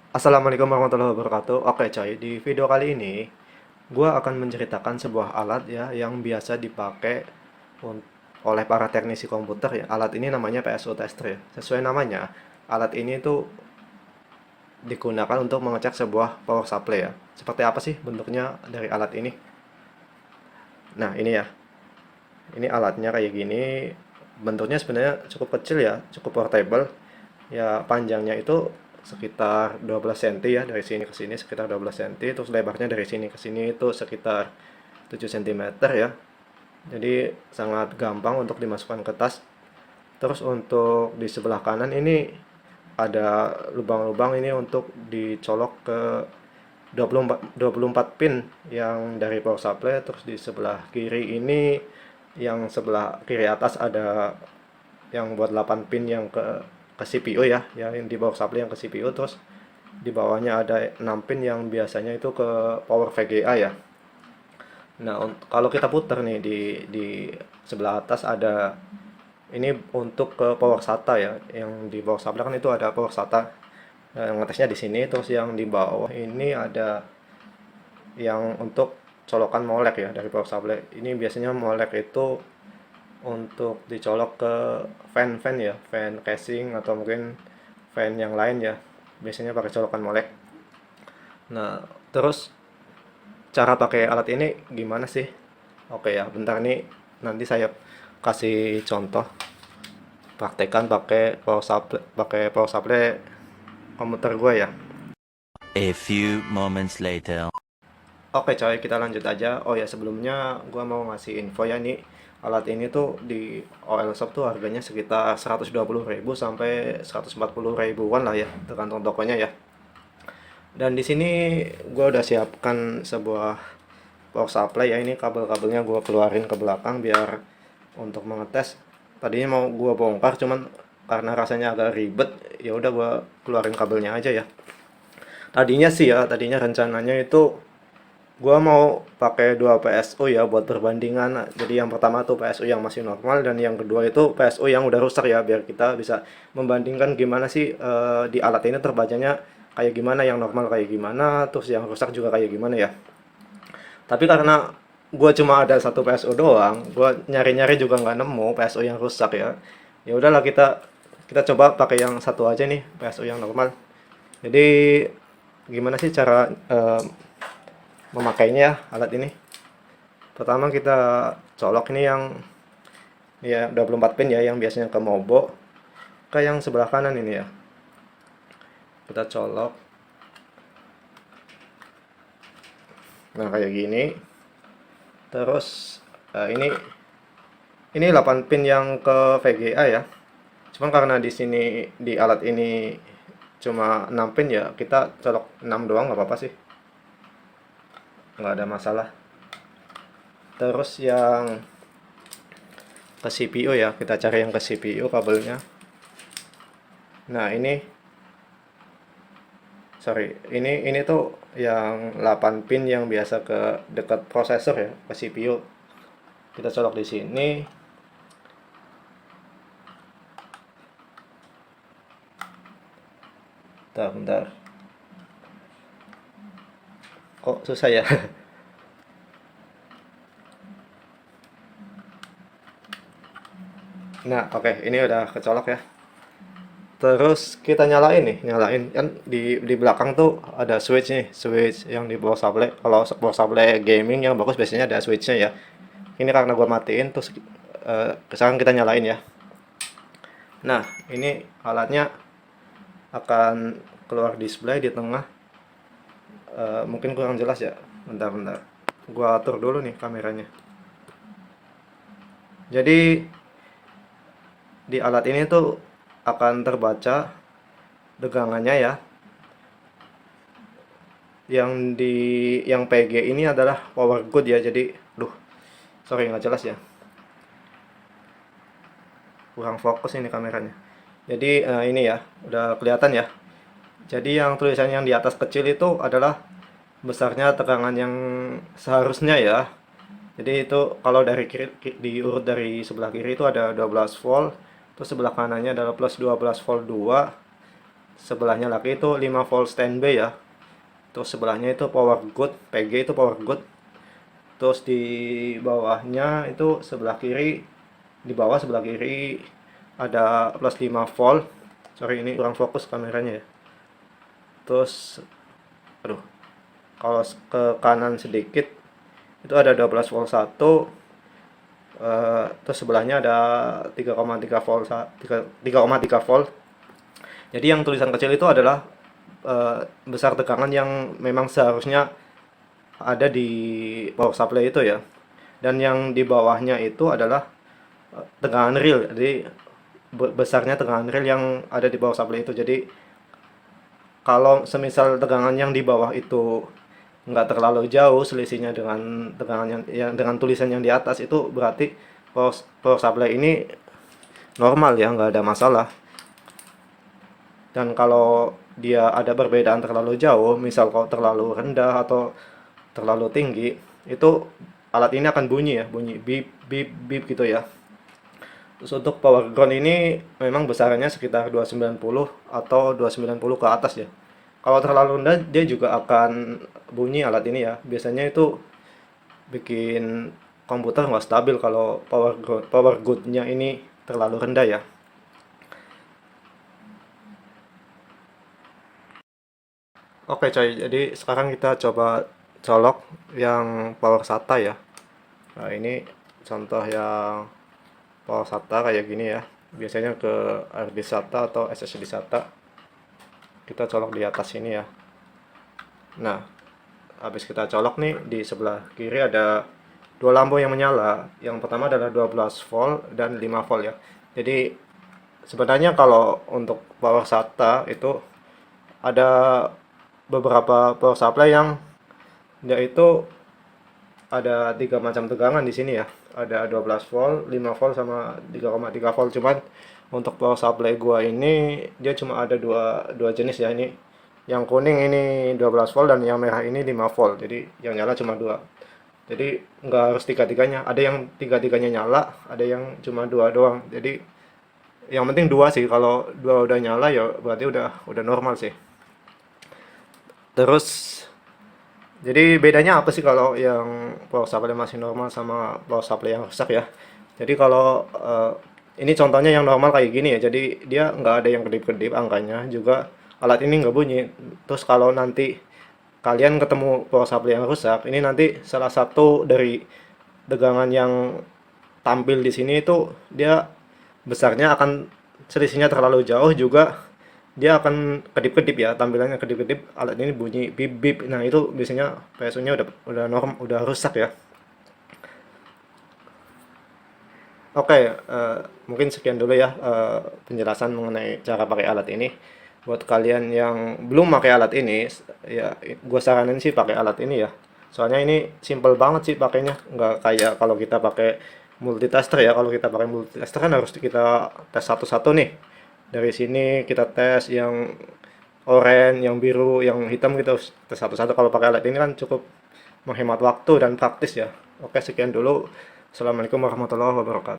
Assalamualaikum warahmatullahi wabarakatuh. Oke coy, di video kali ini gue akan menceritakan sebuah alat ya yang biasa dipakai oleh para teknisi komputer ya. Alat ini namanya PSU tester ya. Sesuai namanya, alat ini tuh digunakan untuk mengecek sebuah power supply ya. Seperti apa sih bentuknya dari alat ini? Nah, ini ya. Ini alatnya kayak gini. Bentuknya sebenarnya cukup kecil ya, cukup portable. Ya, panjangnya itu sekitar 12 cm ya, dari sini ke sini sekitar 12 cm, terus lebarnya dari sini ke sini itu sekitar 7 cm ya. Jadi sangat gampang untuk dimasukkan ke tas. Terus untuk di sebelah kanan ini ada lubang-lubang ini untuk dicolok ke 24 pin yang dari power supply. Terus di sebelah kiri ini, yang sebelah kiri atas ada yang buat 8 pin yang ke CPU ya, yang di power supply yang ke CPU. Terus di bawahnya ada 6 pin yang biasanya itu ke power VGA ya. Nah, kalau kita putar nih di sebelah atas ada ini untuk ke power SATA ya. Yang di power supply kan itu ada power SATA. Yang ngetesnya di sini. Terus yang di bawah ini ada yang untuk colokan molek ya dari power supply. Ini biasanya molek itu untuk dicolok ke fan-fan ya, fan casing atau mungkin fan yang lain ya. Biasanya pakai colokan molek. Nah, terus cara pakai alat ini gimana sih? Oke ya, bentar nih nanti saya kasih contoh praktekan pakai power supply komputer gue ya. A few moments later. Oke coy, kita lanjut aja. Oh ya, sebelumnya gue mau ngasih info ya nih. Alat ini tuh di OL Shop tuh harganya sekitar 120.000 sampai 140 ribuan lah ya, tergantung tokonya ya. Dan di sini gue udah siapkan sebuah power supply ya. Ini kabel-kabelnya gue keluarin ke belakang biar untuk mengetes. Tadinya mau gue bongkar, cuman karena rasanya agak ribet, ya udah gue keluarin kabelnya aja ya. Tadinya rencananya itu gua mau pakai dua PSU ya buat perbandingan. Jadi yang pertama tuh PSU yang masih normal, dan yang kedua itu PSU yang udah rusak ya, biar kita bisa membandingkan gimana sih di alat ini terbacanya kayak gimana, yang normal kayak gimana, terus yang rusak juga kayak gimana ya. Tapi karena gua cuma ada satu PSU doang, gua nyari-nyari juga nggak nemu PSU yang rusak ya. Ya udahlah, kita kita coba pakai yang satu aja nih, PSU yang normal. Jadi gimana sih cara memakainya ya alat ini? Pertama kita colok ini yang ya 24 pin ya, yang biasanya ke Mobo, ke yang sebelah kanan ini ya. Kita colok. Nah, kayak gini. Terus ini 8 pin yang ke VGA ya. Cuman karena di sini di alat ini cuma 6 pin ya, kita colok 6 doang nggak apa-apa sih. Nggak ada masalah. Terus yang ke CPU ya, kita cari yang ke CPU kabelnya. Nah, ini tuh yang 8 pin yang biasa ke dekat prosesor ya, ke CPU. Kita colok di sini. Bentar, bentar. Kok susah ya? Nah, oke, ini udah kecolok ya. Terus kita nyalain nih, nyalain kan di belakang tuh ada switch nih, switch yang di bawah supply. Kalau bawah supply gaming yang bagus biasanya ada switchnya ya. Ini karena gua matiin, terus sekarang kita nyalain ya. Nah, ini alatnya akan keluar display di tengah. Mungkin kurang jelas ya. Bentar, bentar. Gua atur dulu nih kameranya. Jadi di alat ini tuh akan terbaca tegangannya ya. Yang PG ini adalah power good ya. Jadi, sorry nggak jelas ya. Kurang fokus ini kameranya. Jadi ini ya, udah kelihatan ya. Jadi yang tulisan yang di atas kecil itu adalah besarnya tegangan yang seharusnya ya. Jadi itu kalau dari kiri, diurut dari sebelah kiri itu ada 12 volt, terus sebelah kanannya adalah plus 12 volt 2, sebelahnya lagi itu 5 volt standby ya. Terus sebelahnya itu power good, PG itu power good. Terus di bawahnya itu sebelah kiri, di bawah sebelah kiri ada plus 5 volt. Sorry, ini kurang fokus kameranya ya. Terus aduh, kalau ke kanan sedikit itu ada 12 volt 1. Terus sebelahnya ada 3,3 volt 3,3 volt. Jadi yang tulisan kecil itu adalah besar tegangan yang memang seharusnya ada di power supply itu ya. Dan yang di bawahnya itu adalah tegangan real. Jadi besarnya tegangan real yang ada di power supply itu. Jadi kalau semisal tegangan yang di bawah itu nggak terlalu jauh selisihnya dengan tegangan yang dengan tulisan yang di atas, itu berarti power supply ini normal ya, nggak ada masalah. Dan kalau dia ada perbedaan terlalu jauh, misal kalau terlalu rendah atau terlalu tinggi, itu alat ini akan bunyi ya, bunyi beep beep beep gitu ya. Terus untuk power ground ini memang besarannya sekitar 290 atau 290 ke atas ya. Kalau terlalu rendah dia juga akan bunyi alat ini ya. Biasanya itu bikin komputer nggak stabil kalau power good-nya ini terlalu rendah ya. Oke coy, jadi sekarang kita coba colok yang power SATA ya. Nah ini contoh yang power SATA kayak gini ya. Biasanya ke harddisk SATA atau SSD SATA. Kita colok di atas sini ya. Nah, habis kita colok nih, di sebelah kiri ada dua lampu yang menyala. Yang pertama adalah 12 volt dan 5 volt ya. Jadi sebenarnya kalau untuk power SATA itu ada beberapa power supply yang dia itu ada 3 macam tegangan di sini ya. Ada 12 volt, 5 volt sama 3,3 volt. Cuman untuk power supply gua ini dia cuma ada dua jenis ya. Ini yang kuning ini 12 volt dan yang merah ini 5 volt. Jadi yang nyala cuma dua. Jadi nggak harus tiga-tiganya. Ada yang tiga-tiganya nyala, ada yang cuma dua doang. Jadi yang penting dua sih. Kalau dua udah nyala ya berarti udah normal sih. Terus jadi bedanya apa sih kalau yang power supply masih normal sama power supply yang rusak ya? Jadi kalau ini contohnya yang normal kayak gini ya. Jadi dia nggak ada yang kedip-kedip angkanya, juga alat ini nggak bunyi. Terus kalau nanti kalian ketemu power supply yang rusak, ini nanti salah satu dari tegangan yang tampil di sini itu dia besarnya akan selisihnya terlalu jauh, juga dia akan kedip-kedip ya, tampilannya kedip-kedip, alat ini bunyi bip bip. Nah itu biasanya PSU-nya udah rusak ya. Oke, mungkin sekian dulu ya penjelasan mengenai cara pakai alat ini. Buat kalian yang belum pakai alat ini, ya gue saranin sih pakai alat ini ya. Soalnya ini simple banget sih pakainya, nggak kayak kalau kita pakai multitester ya. Kalau kita pakai multitester kan harus kita tes satu-satu nih. Dari sini kita tes yang oranye, yang biru, yang hitam, kita harus tes satu-satu. Kalau pakai alat ini kan cukup menghemat waktu dan praktis ya. Oke, sekian dulu. Assalamualaikum warahmatullahi wabarakatuh.